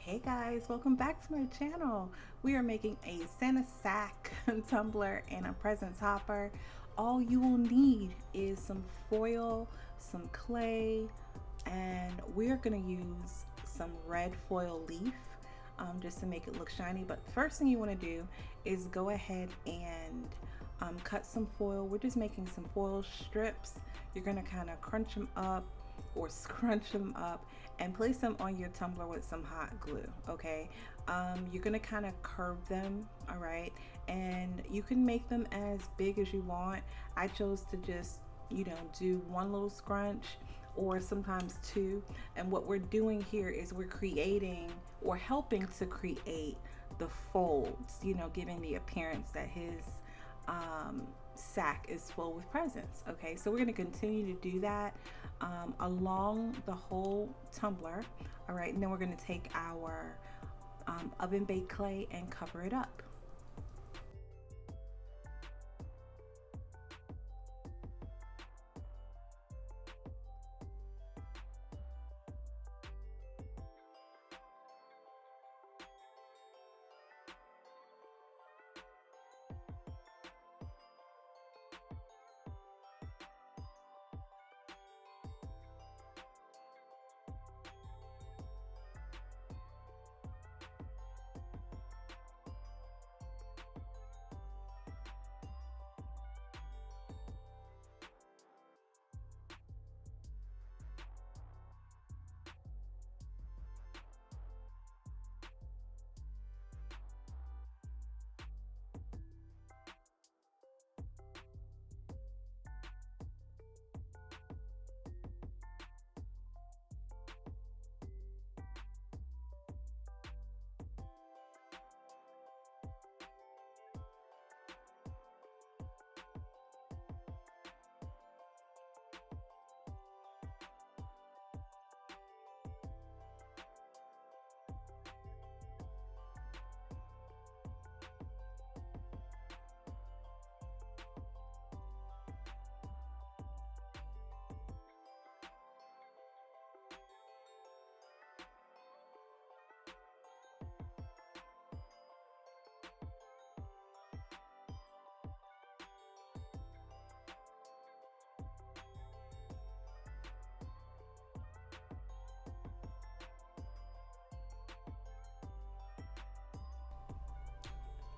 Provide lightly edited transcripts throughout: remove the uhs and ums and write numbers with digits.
Hey guys, welcome back to my channel. We are making a Santa sack, tumbler, and a presents hopper. All you will need is some foil, some clay, and we're gonna use some red foil leaf just to make it look shiny. But the first thing you wanna do is go ahead and cut some foil. We're just making some foil strips. You're gonna kind of crunch them up or scrunch them up and place them on your tumbler with some hot glue. Okay, you're gonna kind of curve them, all right, and you can make them as big as you want. I chose to just, do one little scrunch or sometimes two. And what we're doing here is we're creating or helping to create the folds, giving the appearance that his sack is full with presents. Okay, so we're going to continue to do that along the whole tumbler. All right, and then we're going to take our oven baked clay and cover it up.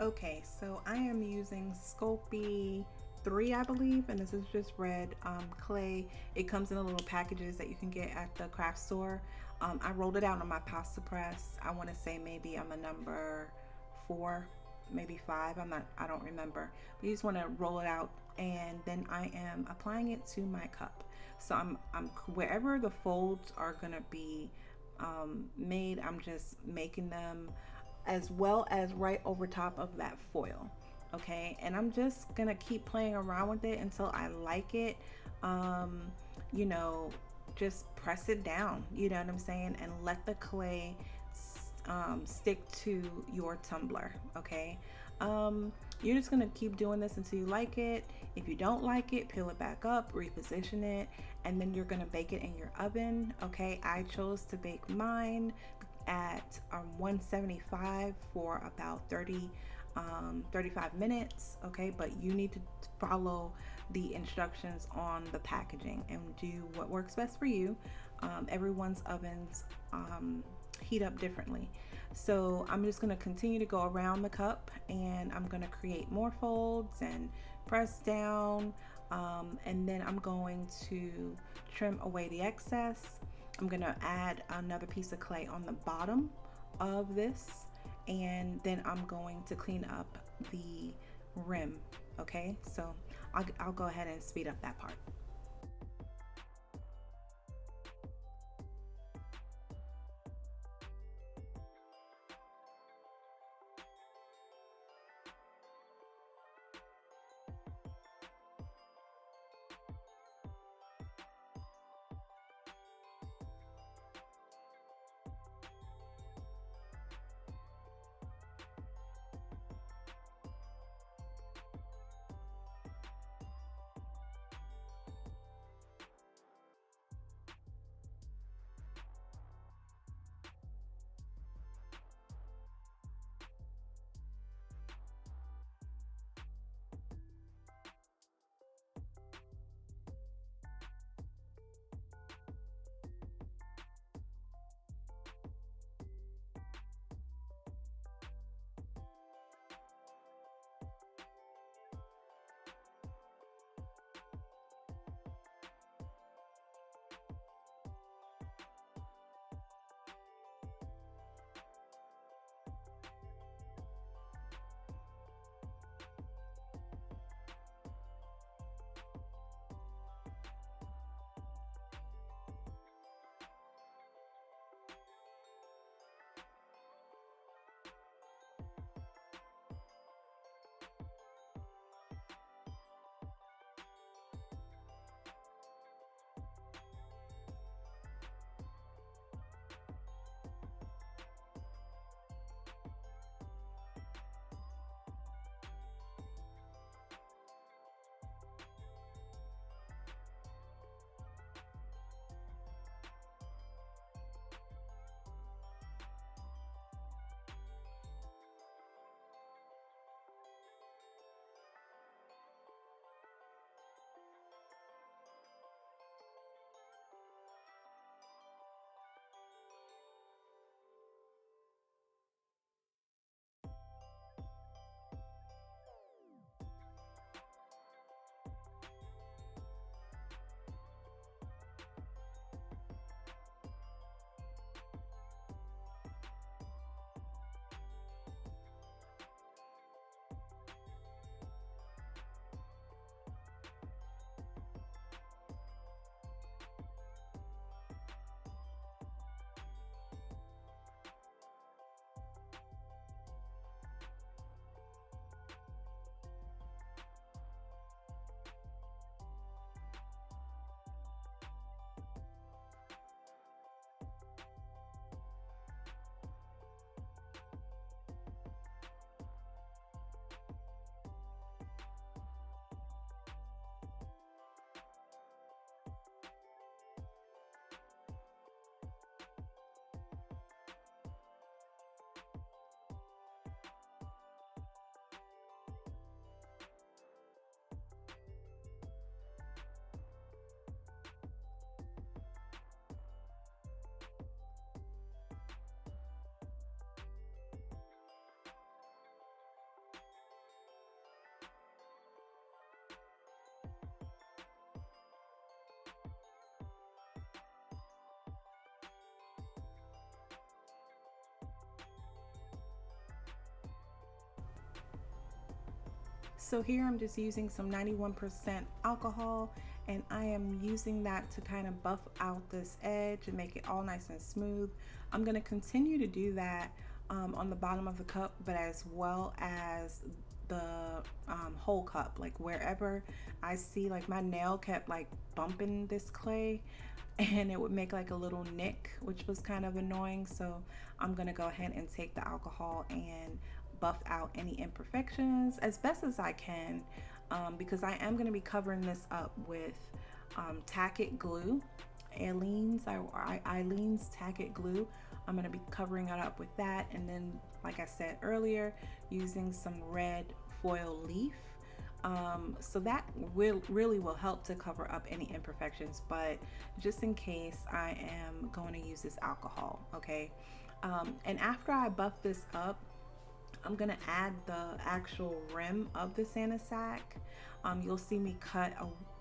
Okay, so I am using Sculpey 3, I believe, and this is just red clay. It comes in the little packages that you can get at the craft store. I rolled it out on my pasta press. I want to say maybe I'm a number 4, maybe 5. I don't remember. But you just want to roll it out, and then I am applying it to my cup. So I'm wherever the folds are gonna be made, I'm just making them as well as right over top of that foil. Okay, and I'm just gonna keep playing around with it until I like it. um you know just press it down, you know what I'm saying, and let the clay stick to your tumbler. Okay, you're just gonna keep doing this until you like it. If you don't like it, peel it back up, reposition it, and then you're gonna bake it in your oven. Okay, I chose to bake mine at 175 for about 35 minutes. Okay, but you need to follow the instructions on the packaging and do what works best for you. Everyone's ovens heat up differently. So I'm just going to continue to go around the cup, and I'm going to create more folds and press down, and then I'm going to trim away the excess. I'm going to add another piece of clay on the bottom of this, and then I'm going to clean up the rim. Okay, so I'll go ahead and speed up that part. So here I'm just using some 91% alcohol, and I am using that to kind of buff out this edge and make it all nice and smooth. I'm going to continue to do that on the bottom of the cup, but as well as the whole cup, like wherever I see, like my nail kept like bumping this clay and it would make like a little nick, which was kind of annoying. So I'm gonna go ahead and take the alcohol and buff out any imperfections as best as I can, because I am gonna be covering this up with tack it glue, Eileen's tack it glue. I'm gonna be covering it up with that, and then like I said earlier, using some red foil leaf. So that really will help to cover up any imperfections, but just in case, I am going to use this alcohol, okay? And after I buff this up, I'm gonna add the actual rim of the Santa sack. You'll see me cut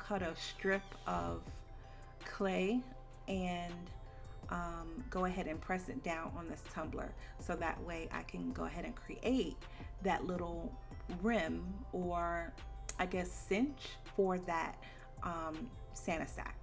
a strip of clay and go ahead and press it down on this tumbler, so that way I can go ahead and create that little rim, or I guess cinch, for that Santa sack.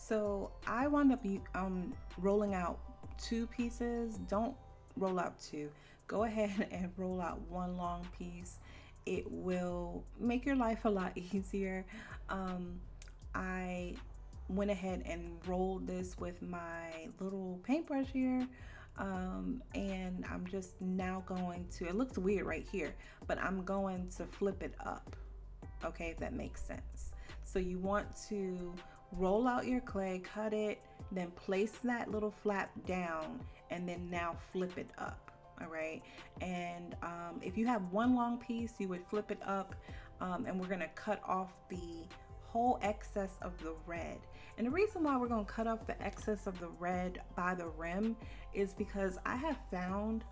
So I wound up rolling out two pieces. Don't roll out two. Go ahead and roll out one long piece. It will make your life a lot easier. Um, I went ahead and rolled this with my little paintbrush here. And I'm just now going to, it looks weird right here, but I'm going to flip it up. Okay, if that makes sense. So you want to roll out your clay, cut it, then place that little flap down, and then now flip it up. All right, and if you have one long piece, you would flip it up, and we're gonna cut off the whole excess of the red. And the reason why we're gonna cut off the excess of the red by the rim is because I have found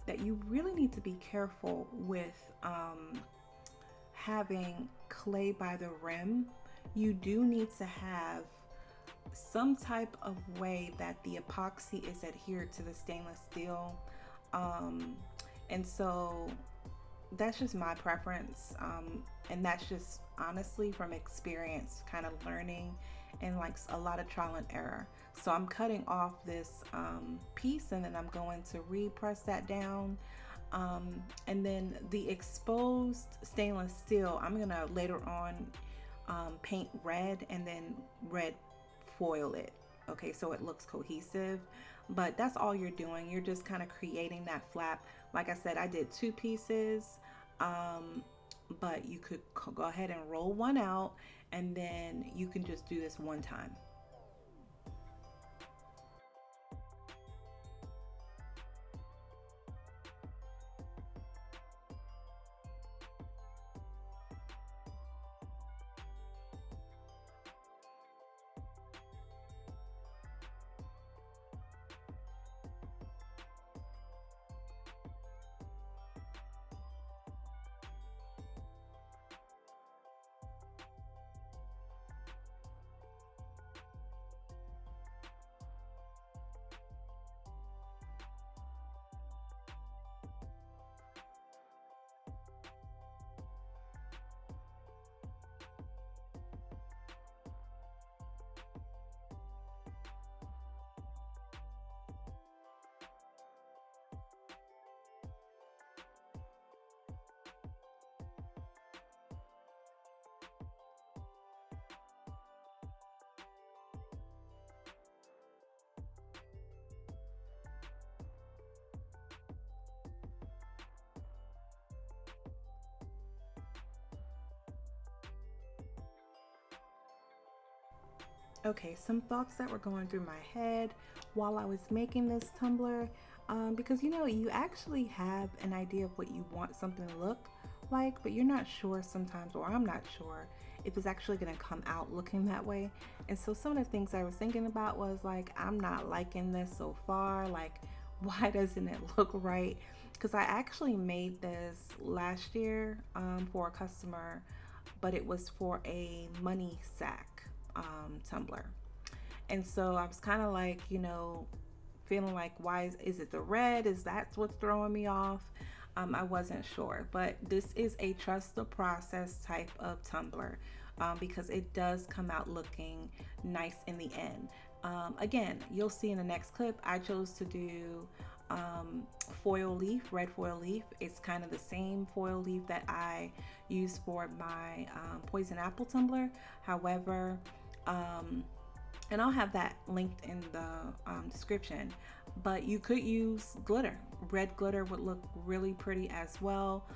that you really need to be careful with having clay by the rim. You do need to have some type of way that the epoxy is adhered to the stainless steel. And so that's just my preference. And that's just honestly from experience, kind of learning and like a lot of trial and error. So I'm cutting off this piece, and then I'm going to repress that down. And then the exposed stainless steel, I'm gonna later on paint red and then red foil it, okay, so it looks cohesive. But that's all you're doing. You're just kind of creating that flap. Like I said, I did two pieces. but you could go ahead and roll one out, and then you can just do this one time. Okay, some thoughts that were going through my head while I was making this tumbler, because you actually have an idea of what you want something to look like, but you're not sure sometimes, or I'm not sure if it's actually going to come out looking that way. And so some of the things I was thinking about was like, I'm not liking this so far. Like, why doesn't it look right? Because I actually made this last year for a customer, but it was for a money sack tumbler. And so I was kind of like, feeling like, why is it the red? Is that what's throwing me off? I wasn't sure, but this is a trust the process type of tumbler, because it does come out looking nice in the end. Again, you'll see in the next clip, I chose to do foil leaf, red foil leaf. It's kind of the same foil leaf that I use for my poison apple tumbler. However, and I'll have that linked in the description, but you could use glitter. Red glitter would look really pretty as well.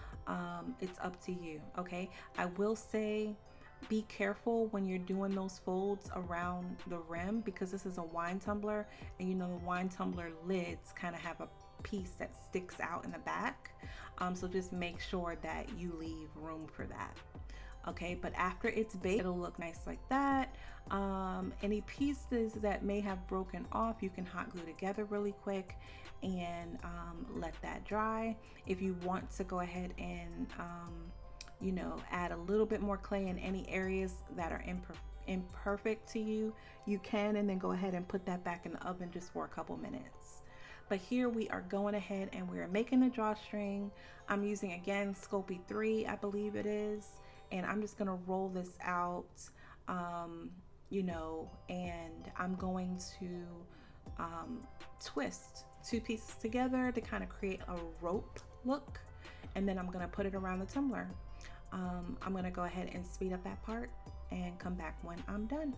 It's up to you. Okay, I will say be careful when you're doing those folds around the rim, because this is a wine tumbler, and the wine tumbler lids kind of have a piece that sticks out in the back. So just make sure that you leave room for that. Okay, but after it's baked, it'll look nice like that. Any pieces that may have broken off, you can hot glue together really quick and let that dry. If you want to go ahead and add a little bit more clay in any areas that are imperfect to you, you can, and then go ahead and put that back in the oven just for a couple minutes. But here we are going ahead and we're making the drawstring. I'm using, again, Sculpey 3, I believe it is, and I'm just gonna roll this out, and I'm going to twist two pieces together to kind of create a rope look, and then I'm gonna put it around the tumbler. I'm gonna go ahead and speed up that part and come back when I'm done.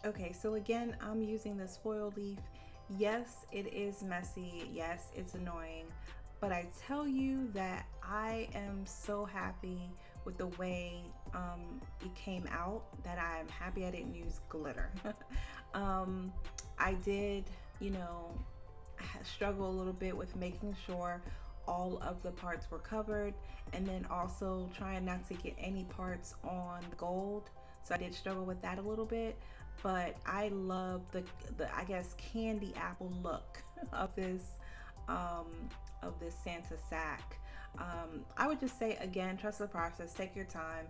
Okay, so again, I'm using this foil leaf. Yes, it is messy. Yes, it's annoying. But I tell you that I am so happy with the way it came out that I'm happy I didn't use glitter. um, I did, you know, struggle a little bit with making sure all of the parts were covered, and then also trying not to get any parts on the gold. So I did struggle with that a little bit, but I love the I guess candy apple look of this um, Santa sack. I would just say again, trust the process, take your time,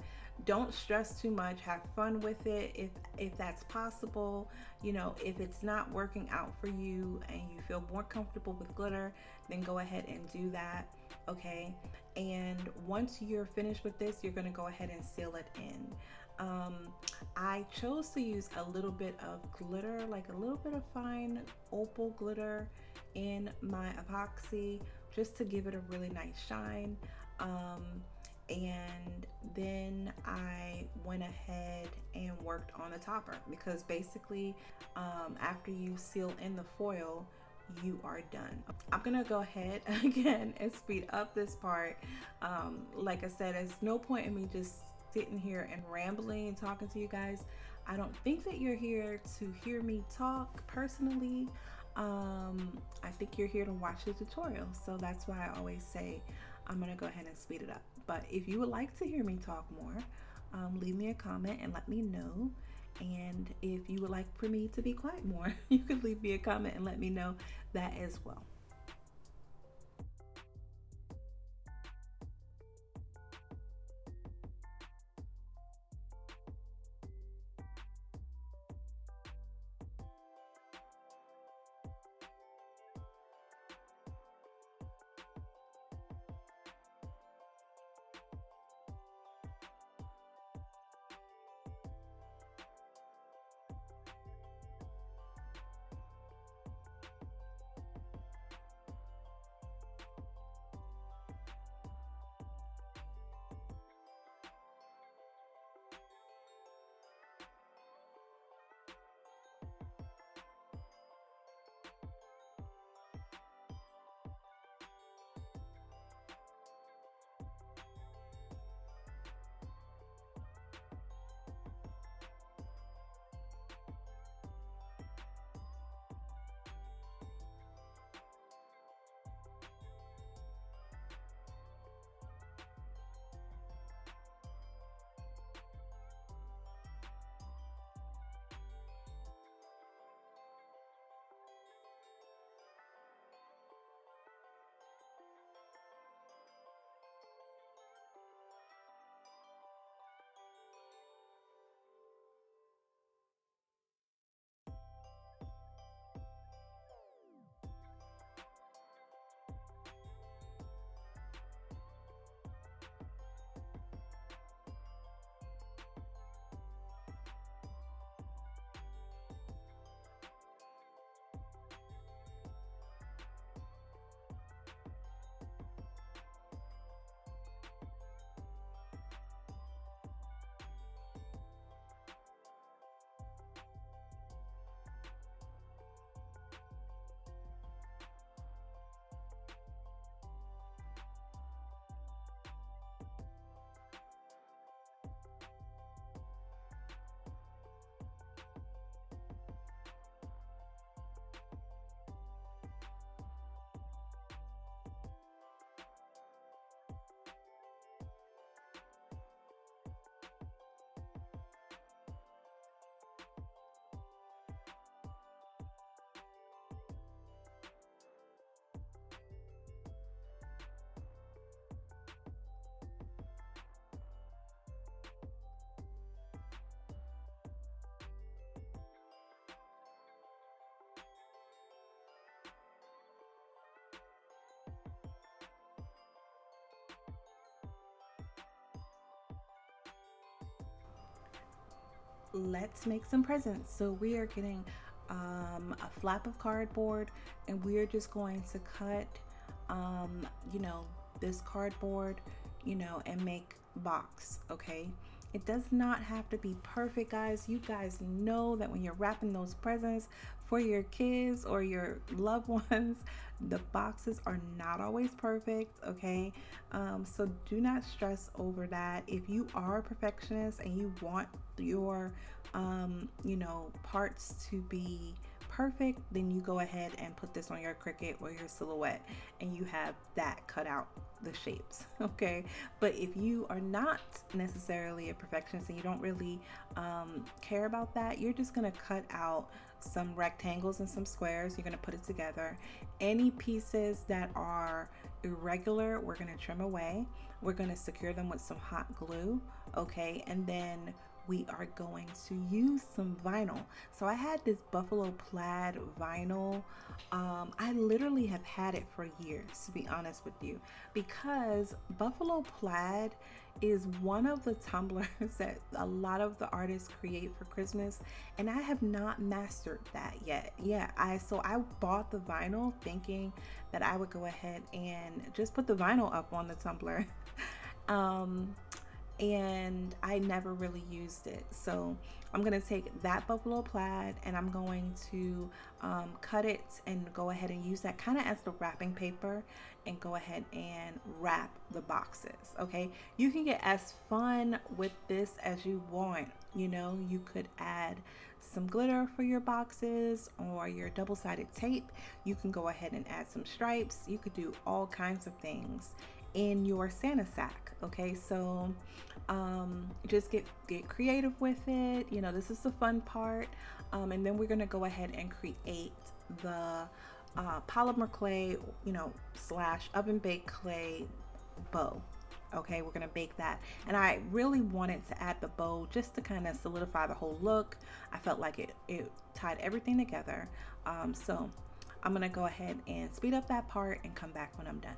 don't stress too much, have fun with it if that's possible. You know, if it's not working out for you and you feel more comfortable with glitter, then go ahead and do that. Okay, and once you're finished with this, you're going to go ahead and seal it in. um, I chose to use a little bit of glitter, like a little bit of fine opal glitter in my epoxy, just to give it a really nice shine. Um, and then I went ahead and worked on the topper, because basically, after you seal in the foil, you are done. I'm gonna go ahead again and speed up this part. Like I said, there's no point in me just sitting here and rambling and talking to you guys. I don't think that you're here to hear me talk personally. I think you're here to watch the tutorial. So that's why I always say I'm gonna go ahead and speed it up. But if you would like to hear me talk more, leave me a comment and let me know. And if you would like for me to be quiet more, you could leave me a comment and let me know that as well. Let's make some presents. So we are getting a flap of cardboard, and we are just going to cut, you know, this cardboard, you know, and make box. Okay, It does not have to be perfect, guys. You guys know that when you're wrapping those presents for your kids or your loved ones, the boxes are not always perfect, okay? So do not stress over that. If you are a perfectionist and you want your, parts to be perfect, then you go ahead and put this on your Cricut or your silhouette and you have that cut out the shapes. Okay, but if you are not necessarily a perfectionist and you don't really care about that, you're just going to cut out some rectangles and some squares. You're going to put it together. Any pieces that are irregular, we're going to trim away. We're going to secure them with some hot glue. Okay, and then we are going to use some vinyl. So I had this buffalo plaid vinyl. I literally have had it for years, to be honest with you, because buffalo plaid is one of the tumblers that a lot of the artists create for Christmas, and I have not mastered that yet. Yeah, I bought the vinyl thinking that I would go ahead and just put the vinyl up on the tumbler. um, and I never really used it. So I'm gonna take that buffalo plaid and I'm going to cut it and go ahead and use that kind of as the wrapping paper and go ahead and wrap the boxes. Okay, you can get as fun with this as you want. You could add some glitter for your boxes or your double-sided tape. You can go ahead and add some stripes. You could do all kinds of things in your Santa sack. Okay, so just get creative with it. This is the fun part. And then we're gonna go ahead and create the polymer clay, slash oven baked clay bow. Okay, we're gonna bake that, and I really wanted to add the bow just to kind of solidify the whole look. I felt like it tied everything together. So I'm gonna go ahead and speed up that part and come back when I'm done.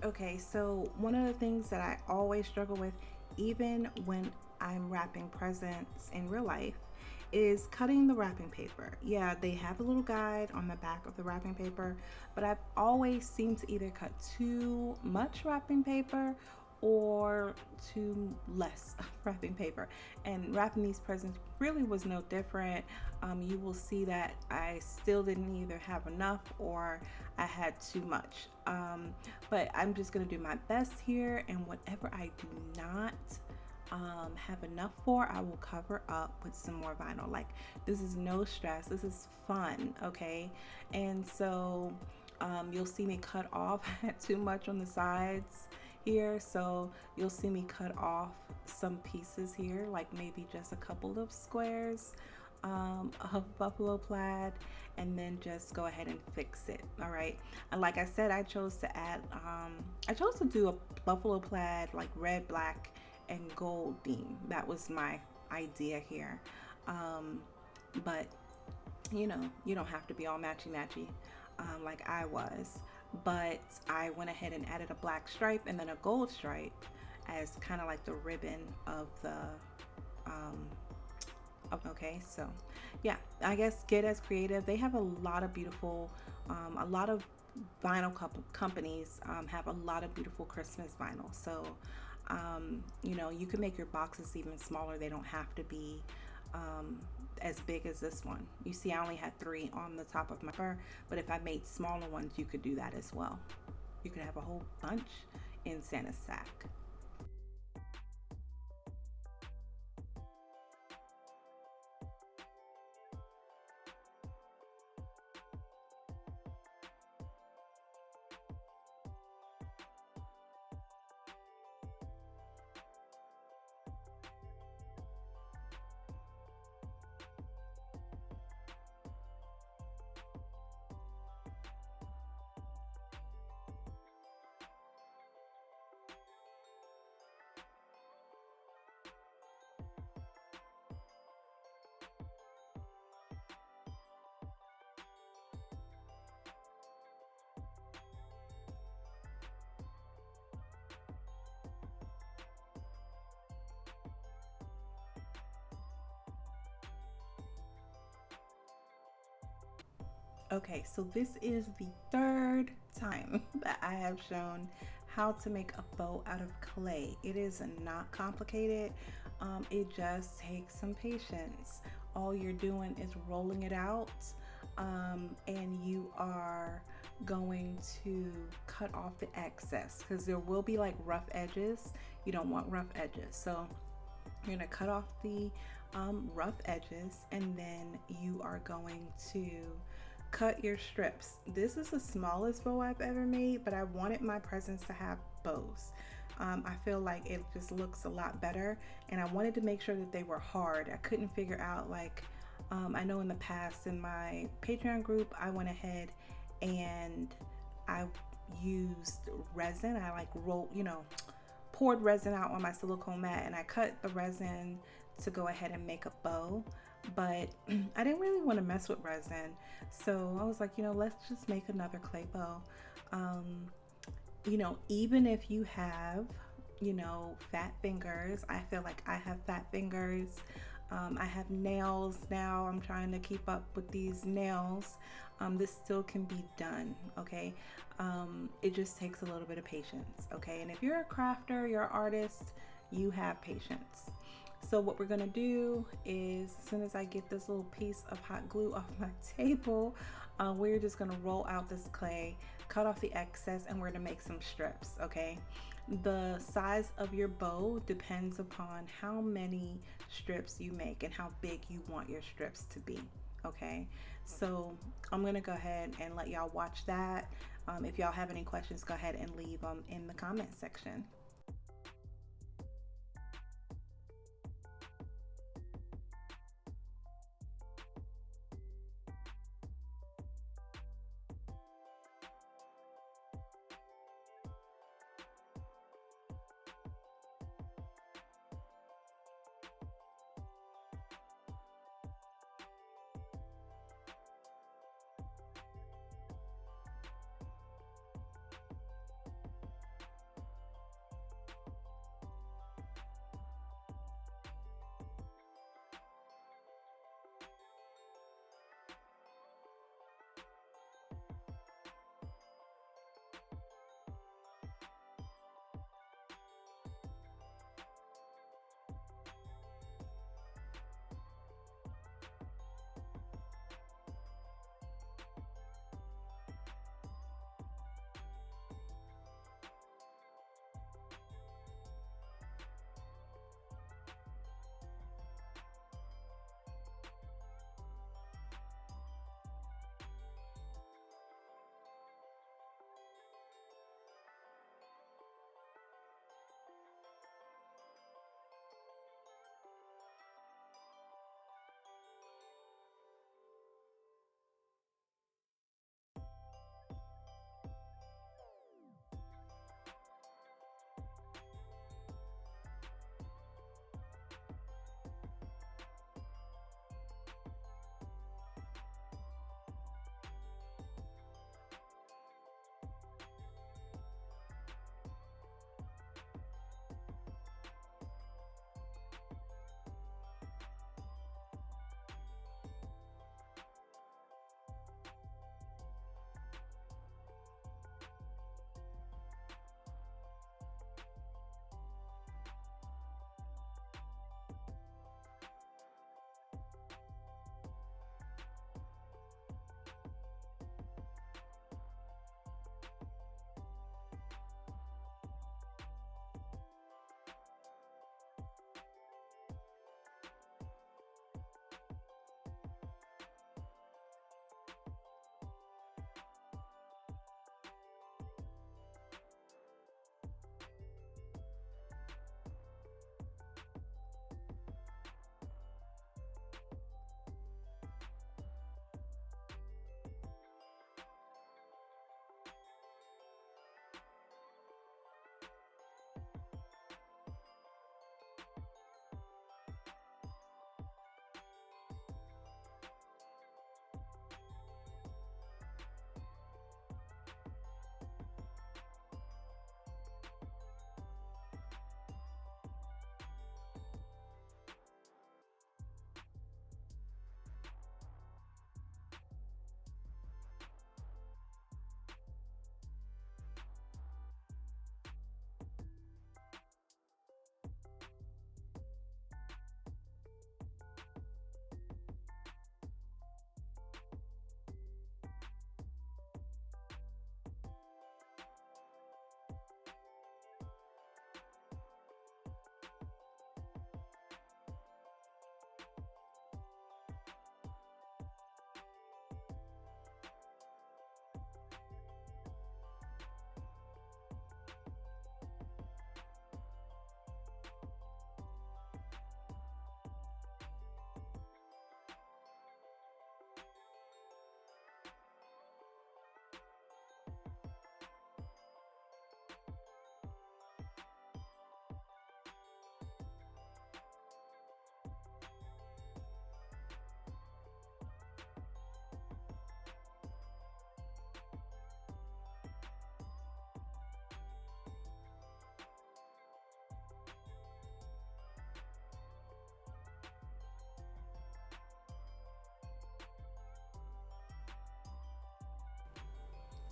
Okay, so one of the things that I always struggle with, even when I'm wrapping presents in real life, is cutting the wrapping paper. Yeah, they have a little guide on the back of the wrapping paper, but I've always seemed to either cut too much wrapping paper or too less wrapping paper. And wrapping these presents really was no different. You will see that I still didn't either have enough or I had too much. But I'm just gonna do my best here, and whatever I do not have enough for, I will cover up with some more vinyl. Like, this is no stress, this is fun, okay? And so you'll see me cut off too much on the sides here, so you'll see me cut off some pieces here, like maybe just a couple of squares of buffalo plaid, and then just go ahead and fix it. All right, and like I said, I chose to add I chose to do a buffalo plaid, like red, black, and gold theme. That was my idea here. um, but you don't have to be all matchy matchy like I was. But I went ahead and added a black stripe and then a gold stripe as kind of like the ribbon of the um, okay. So yeah, I guess get as creative. They have a lot of beautiful a lot of vinyl companies have a lot of beautiful Christmas vinyl. So you can make your boxes even smaller. They don't have to be um, as big as this one. You see, I only had 3 on the top of my fur, but if I made smaller ones, you could do that as well. You could have a whole bunch in Santa's sack. Okay, so this is the third time that I have shown how to make a bow out of clay. It is not complicated. It just takes some patience. All you're doing is rolling it out, and you are going to cut off the excess because there will be like rough edges. You don't want rough edges. So you're gonna cut off the rough edges, and then you are going to cut your strips. This is the smallest bow I've ever made, but I wanted my presents to have bows. I feel like it just looks a lot better, and I wanted to make sure that they were hard. I couldn't figure out, like, I know in the past in my Patreon group, I went ahead and I used resin. I like poured resin out on my silicone mat, and I cut the resin to go ahead and make a bow. But I didn't really want to mess with resin, so I was like, let's just make another clay bow. Even if you have fat fingers, I feel like I have fat fingers. I have nails now. I'm trying to keep up with these nails. This still can be done, okay? It just takes a little bit of patience, okay? And if you're a crafter, you're an artist, you have patience. So what we're gonna do is, as soon as I get this little piece of hot glue off my table, we're just gonna roll out this clay, cut off the excess, and we're gonna make some strips, okay? The size of your bow depends upon how many strips you make and how big you want your strips to be, okay? So I'm gonna go ahead and let y'all watch that. If y'all have any questions, go ahead and leave them in the comment section.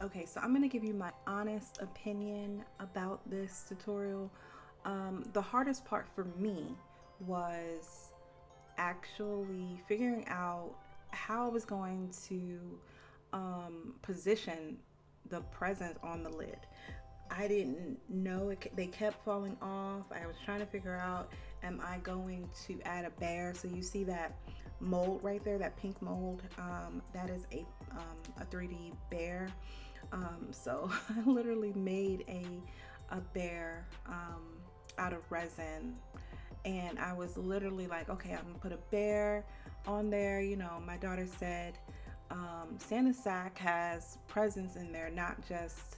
Okay, so I'm gonna give you my honest opinion about this tutorial. The hardest part for me was actually figuring out how I was going to position the present on the lid. I didn't know they kept falling off. I was trying to figure out, am I going to add a bear? So you see that mold right there, that pink mold, that is a 3D bear. So I literally made a bear out of resin, and I was literally like, okay, I'm gonna put a bear on there. You know, my daughter said Santa's sack has presents in there, not just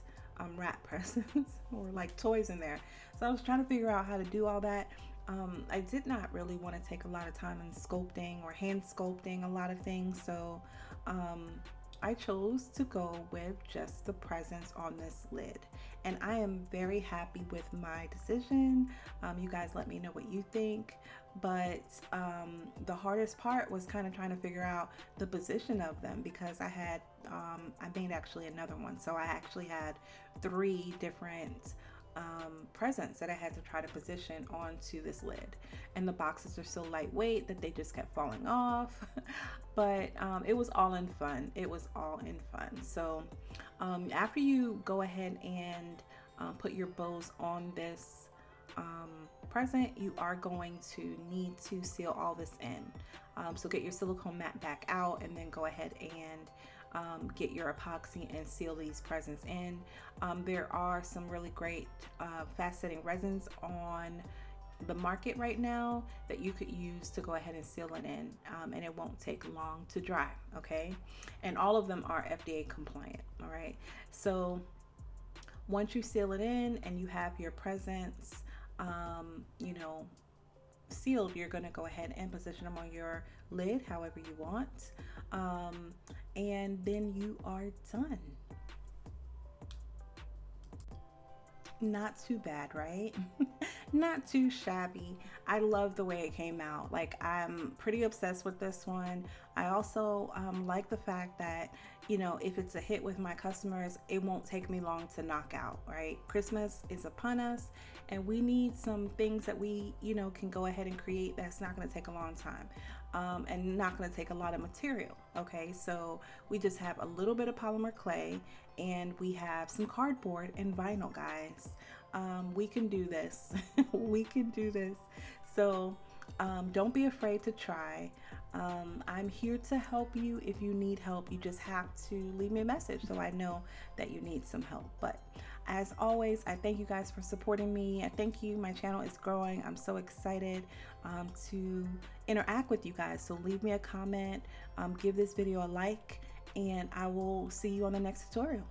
wrap presents or like toys in there. So I was trying to figure out how to do all that. I did not really want to take a lot of time in sculpting or hand sculpting a lot of things, so I chose to go with just the presents on this lid, and I am very happy with my decision. You guys let me know what you think, but the hardest part was kind of trying to figure out the position of them, because I made actually another one, so I actually had 3 different presents that I had to try to position onto this lid, and the boxes are so lightweight that they just kept falling off. But it was all in fun. It was all in fun. So after you go ahead and put your bows on this present, you are going to need to seal all this in. So get your silicone mat back out, and then go ahead and get your epoxy and seal these presents in. There are some really great fast setting resins on the market right now that you could use to go ahead and seal it in, and it won't take long to dry. Okay, and all of them are FDA compliant. All right, so once you seal it in and you have your presents you know, sealed, you're going to go ahead and position them on your lid however you want, and then you are done. Not too bad, right? Not too shabby. I love the way it came out. Like, I'm pretty obsessed with this one. I also like the fact that, you know, if it's a hit with my customers, it won't take me long to knock out, right? Christmas is upon us, and we need some things that we, you know, can go ahead and create that's not going to take a long time. And not going to take a lot of material. Okay, so we just have a little bit of polymer clay, and we have some cardboard and vinyl, guys. We can do this. We can do this. So don't be afraid to try. I'm here to help you. If you need help, you just have to leave me a message so I know that you need some help. But as always, I thank you guys for supporting me. I thank you. My channel is growing. I'm so excited to interact with you guys. So leave me a comment, give this video a like, and I will see you on the next tutorial.